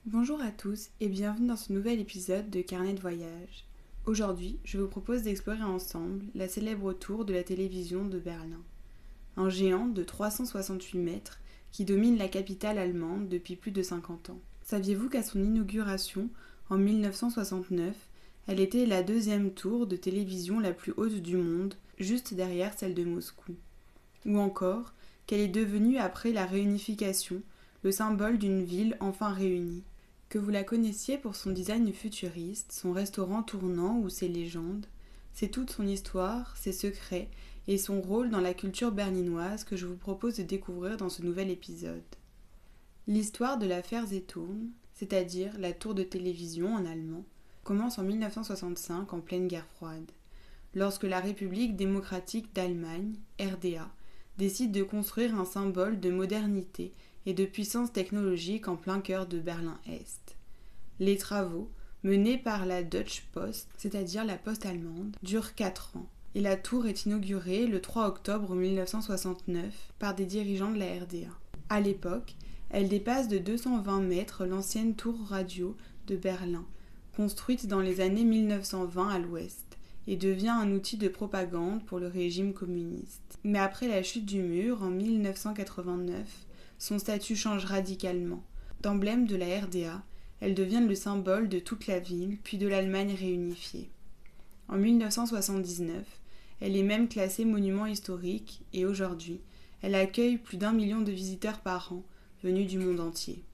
Bonjour à tous et bienvenue dans ce nouvel épisode de Carnet de voyage. Aujourd'hui, je vous propose d'explorer ensemble la célèbre tour de la télévision de Berlin. Un géant de 368 mètres qui domine la capitale allemande depuis plus de 50 ans. Saviez-vous qu'à son inauguration, en 1969, elle était la deuxième tour de télévision la plus haute du monde, juste derrière celle de Moscou? Ou encore qu'elle est devenue après la réunification le symbole d'une ville enfin réunie. Que vous la connaissiez pour son design futuriste, son restaurant tournant ou ses légendes, c'est toute son histoire, ses secrets et son rôle dans la culture berlinoise que je vous propose de découvrir dans ce nouvel épisode. L'histoire de la Fernsehturm, c'est-à-dire la tour de télévision en allemand, commence en 1965 en pleine guerre froide, lorsque la République démocratique d'Allemagne, RDA, décide de construire un symbole de modernité et de puissance technologique en plein cœur de Berlin-Est. Les travaux, menés par la Deutsche Post, c'est-à-dire la poste allemande, durent 4 ans, et la tour est inaugurée le 3 octobre 1969 par des dirigeants de la RDA. À l'époque, elle dépasse de 220 mètres l'ancienne tour radio de Berlin, construite dans les années 1920 à l'ouest, et devient un outil de propagande pour le régime communiste. Mais après la chute du mur en 1989, son statut change radicalement. D'emblème de la RDA, elle devient le symbole de toute la ville, puis de l'Allemagne réunifiée. En 1979, elle est même classée monument historique et aujourd'hui, elle accueille plus d'1 million de visiteurs par an, venus du monde entier.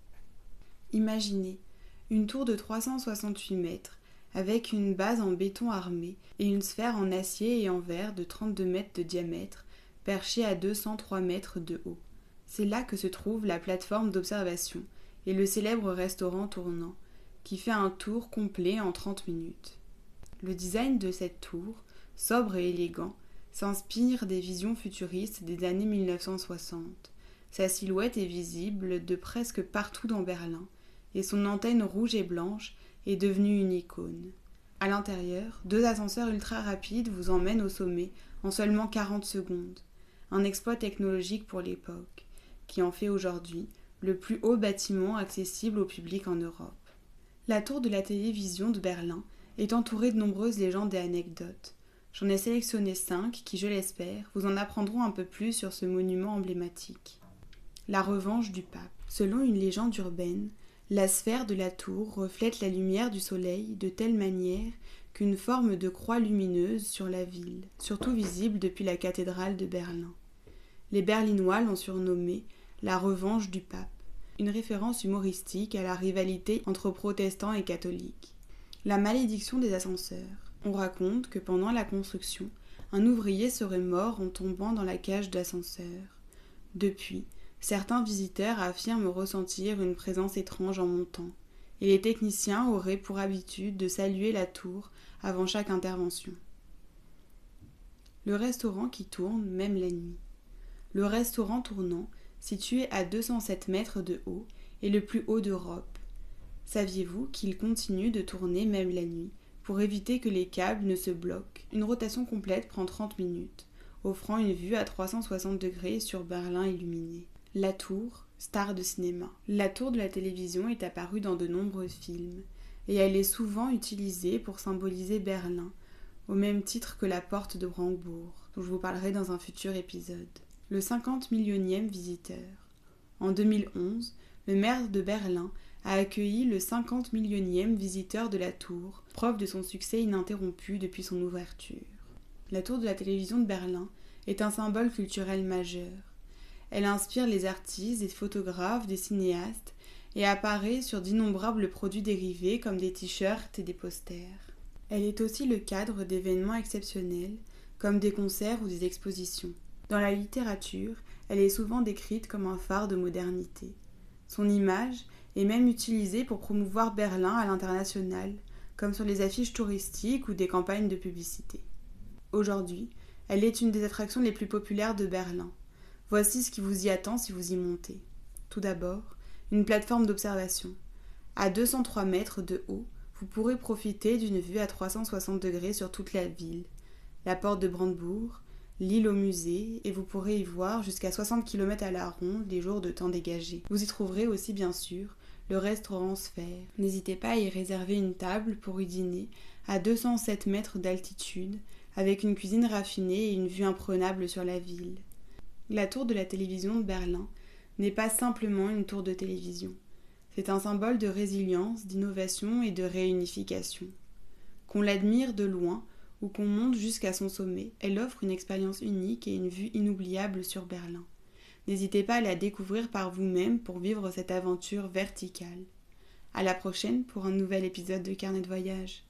Imaginez, une tour de 368 mètres, avec une base en béton armé et une sphère en acier et en verre de 32 mètres de diamètre, perchée à 203 mètres de haut. C'est là que se trouve la plateforme d'observation et le célèbre restaurant tournant, qui fait un tour complet en 30 minutes. Le design de cette tour, sobre et élégant, s'inspire des visions futuristes des années 1960. Sa silhouette est visible de presque partout dans Berlin, et son antenne rouge et blanche est devenue une icône. À l'intérieur, 2 ascenseurs ultra rapides vous emmènent au sommet en seulement 40 secondes. Un exploit technologique pour l'époque, qui en fait aujourd'hui le plus haut bâtiment accessible au public en Europe. La tour de la télévision de Berlin est entourée de nombreuses légendes et anecdotes. J'en ai sélectionné 5 qui, je l'espère, vous en apprendront un peu plus sur ce monument emblématique. La revanche du pape. Selon une légende urbaine, la sphère de la tour reflète la lumière du soleil de telle manière qu'une forme de croix lumineuse sur la ville, surtout visible depuis la cathédrale de Berlin. Les Berlinois l'ont surnommée la revanche du pape, une référence humoristique à la rivalité entre protestants et catholiques. La malédiction des ascenseurs. On raconte que pendant la construction, un ouvrier serait mort en tombant dans la cage d'ascenseur. Depuis, certains visiteurs affirment ressentir une présence étrange en montant, et les techniciens auraient pour habitude de saluer la tour avant chaque intervention. Le restaurant qui tourne même la nuit. Le restaurant tournant, situé à 207 mètres de haut, est le plus haut d'Europe. Saviez-vous qu'il continue de tourner même la nuit, pour éviter que les câbles ne se bloquent? Une rotation complète prend 30 minutes, offrant une vue à 360 degrés sur Berlin illuminé. La tour, star de cinéma. La tour de la télévision est apparue dans de nombreux films, et elle est souvent utilisée pour symboliser Berlin, au même titre que la porte de Brandebourg, dont je vous parlerai dans un futur épisode. Le 50 millionième visiteur. En 2011, le maire de Berlin a accueilli le 50 millionième visiteur de la tour, preuve de son succès ininterrompu depuis son ouverture. La tour de la télévision de Berlin est un symbole culturel majeur. Elle inspire les artistes, des photographes, des cinéastes et apparaît sur d'innombrables produits dérivés comme des t-shirts et des posters. Elle est aussi le cadre d'événements exceptionnels comme des concerts ou des expositions. Dans la littérature, elle est souvent décrite comme un phare de modernité. Son image est même utilisée pour promouvoir Berlin à l'international, comme sur les affiches touristiques ou des campagnes de publicité. Aujourd'hui, elle est une des attractions les plus populaires de Berlin. Voici ce qui vous y attend si vous y montez. Tout d'abord, une plateforme d'observation. À 203 mètres de haut, vous pourrez profiter d'une vue à 360 degrés sur toute la ville, la porte de Brandebourg, l'île au musée, et vous pourrez y voir jusqu'à 60 km à la ronde les jours de temps dégagés. Vous y trouverez aussi bien sûr le restaurant Sphère. N'hésitez pas à y réserver une table pour y dîner à 207 mètres d'altitude, avec une cuisine raffinée et une vue imprenable sur la ville. La tour de la télévision de Berlin n'est pas simplement une tour de télévision. C'est un symbole de résilience, d'innovation et de réunification. Qu'on l'admire de loin ou qu'on monte jusqu'à son sommet, elle offre une expérience unique et une vue inoubliable sur Berlin. N'hésitez pas à la découvrir par vous-même pour vivre cette aventure verticale. À la prochaine pour un nouvel épisode de Carnet de voyage.